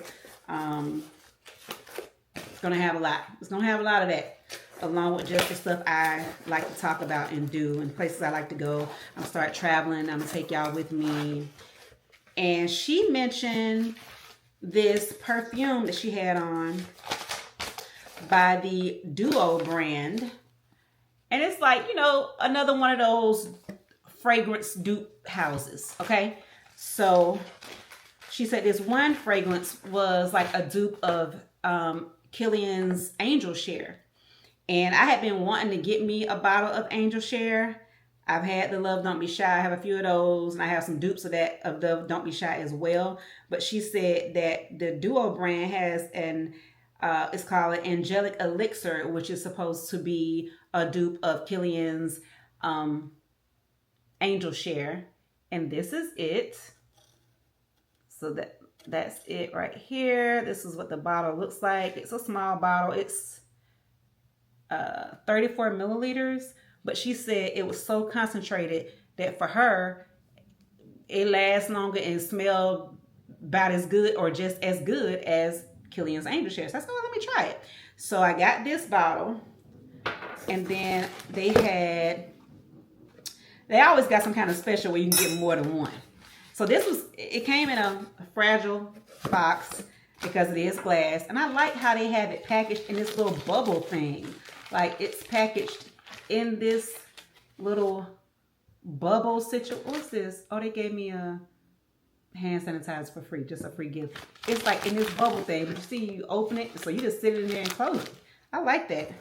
It's going to have a lot. It's going to have a lot of that, along with just the stuff I like to talk about and do, and places I like to go. I'm going to start traveling. I'm going to take y'all with me. And she mentioned this perfume that she had on by the Duo brand. And it's like, you know, another one of those fragrance dupe houses, okay? So she said this one fragrance was like a dupe of Killian's Angel Share. And I had been wanting to get me a bottle of Angel Share. I've had the Love Don't Be Shy. I have a few of those, and I have some dupes of that, of the Don't Be Shy as well. But she said that the Duo brand has an, it's called an Angelic Elixir, which is supposed to be a dupe of Killian's Angel Share. And this is it. So that's it right here. This is what the bottle looks like. It's a small bottle. It's 34 milliliters. But she said it was so concentrated that for her, it lasts longer and smelled about as good or just as good as Killian's Angel Share. So I said, oh, let me try it. So I got this bottle. And then they always got some kind of special where you can get more than one. So it came in a fragile box because it is glass. And I like how they have it packaged in this little bubble thing. Like, it's packaged in this little bubble situation. What's this? Oh, they gave me a hand sanitizer for free, just a free gift. It's like in this bubble thing, but you see, you open it, so you just sit it in there and close it. I like that.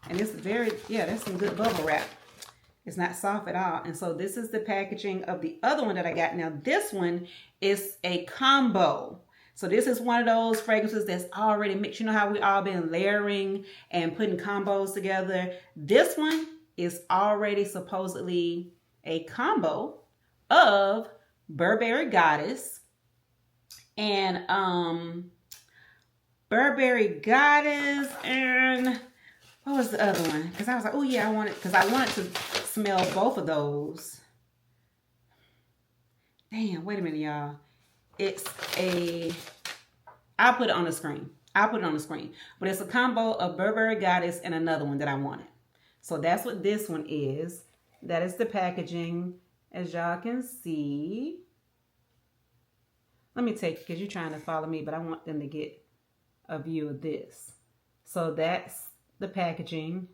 And it's that's some good bubble wrap. It's not soft at all. And so this is the packaging of the other one that I got. Now this one is a combo. So this is one of those fragrances that's already mixed. You know how we all been layering and putting combos together? This one is already supposedly a combo of Burberry Goddess and Burberry Goddess and what was the other one? Because I was like, oh yeah, I wanted to smell both of those. Damn, wait a minute, y'all. I'll put it on the screen. But it's a combo of Burberry Goddess and another one that I wanted. So that's what this one is. That is the packaging, as y'all can see. let me take, because you're trying to follow me, but I want them to get a view of this. So that's the packaging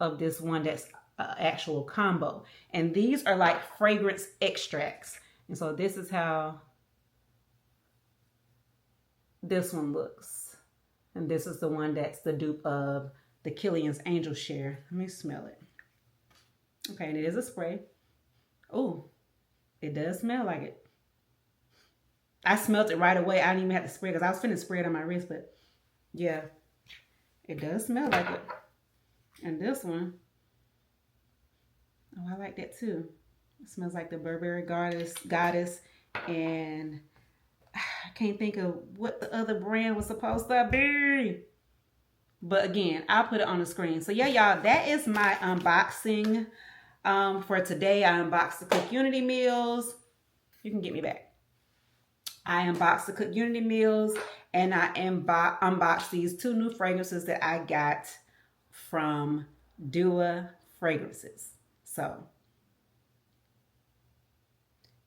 of this one that's actual combo. And these are like fragrance extracts. And so this is how this one looks. And this is the one that's the dupe of the Killian's Angel Share. Let me smell it. Okay, and it is a spray. Oh, it does smell like it. I smelled it right away. I didn't even have to spray because I was finna spray it on my wrist, but yeah, it does smell like it. And this one, oh, I like that too. It smells like the Burberry Goddess, and I can't think of what the other brand was supposed to be. But again, I'll put it on the screen. So yeah, y'all, that is my unboxing for today. I unboxed the CookUnity meals. You can get me back. I unboxed the CookUnity meals, and I unboxed these 2 new fragrances that I got from Dua Fragrances. So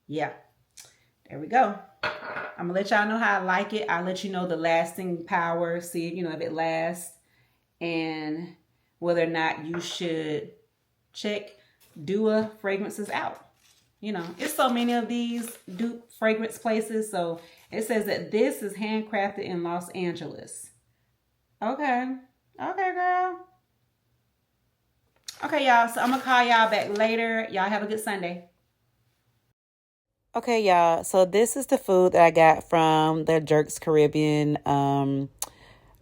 yeah, there we go. I'm gonna let y'all know how I like it. I'll let you know the lasting power, see if it lasts, and whether or not you should check Dua Fragrances out. It's so many of these dupe fragrance places. So it says that this is handcrafted in Los Angeles. Okay. Okay, girl. Okay, y'all. So I'm going to call y'all back later. Y'all have a good Sunday.
Okay, y'all. So this is the food that I got from the Jerks Caribbean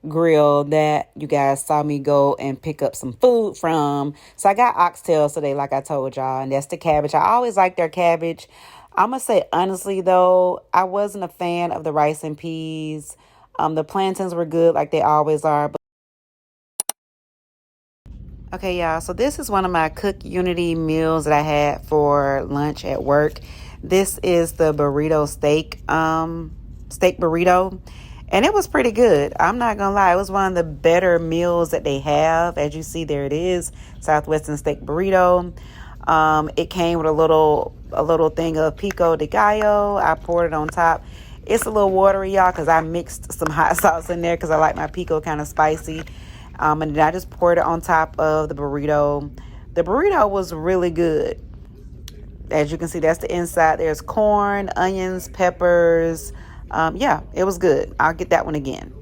grill that you guys saw me go and pick up some food from. So I got oxtails today, like I told y'all, and that's the cabbage. I always like their cabbage. I'm gonna say honestly though, I wasn't a fan of the rice and peas. The plantains were good like they always are. But okay, y'all, so this is one of my CookUnity meals that I had for lunch at work. This is the burrito steak burrito. And it was pretty good. I'm not going to lie. It was one of the better meals that they have. As you see, there it is. Southwestern steak burrito. It came with a little thing of pico de gallo. I poured it on top. It's a little watery, y'all, because I mixed some hot sauce in there because I like my pico kind of spicy. And then I just poured it on top of the burrito. The burrito was really good. As you can see, that's the inside. There's corn, onions, peppers. Yeah, it was good. I'll get that one again.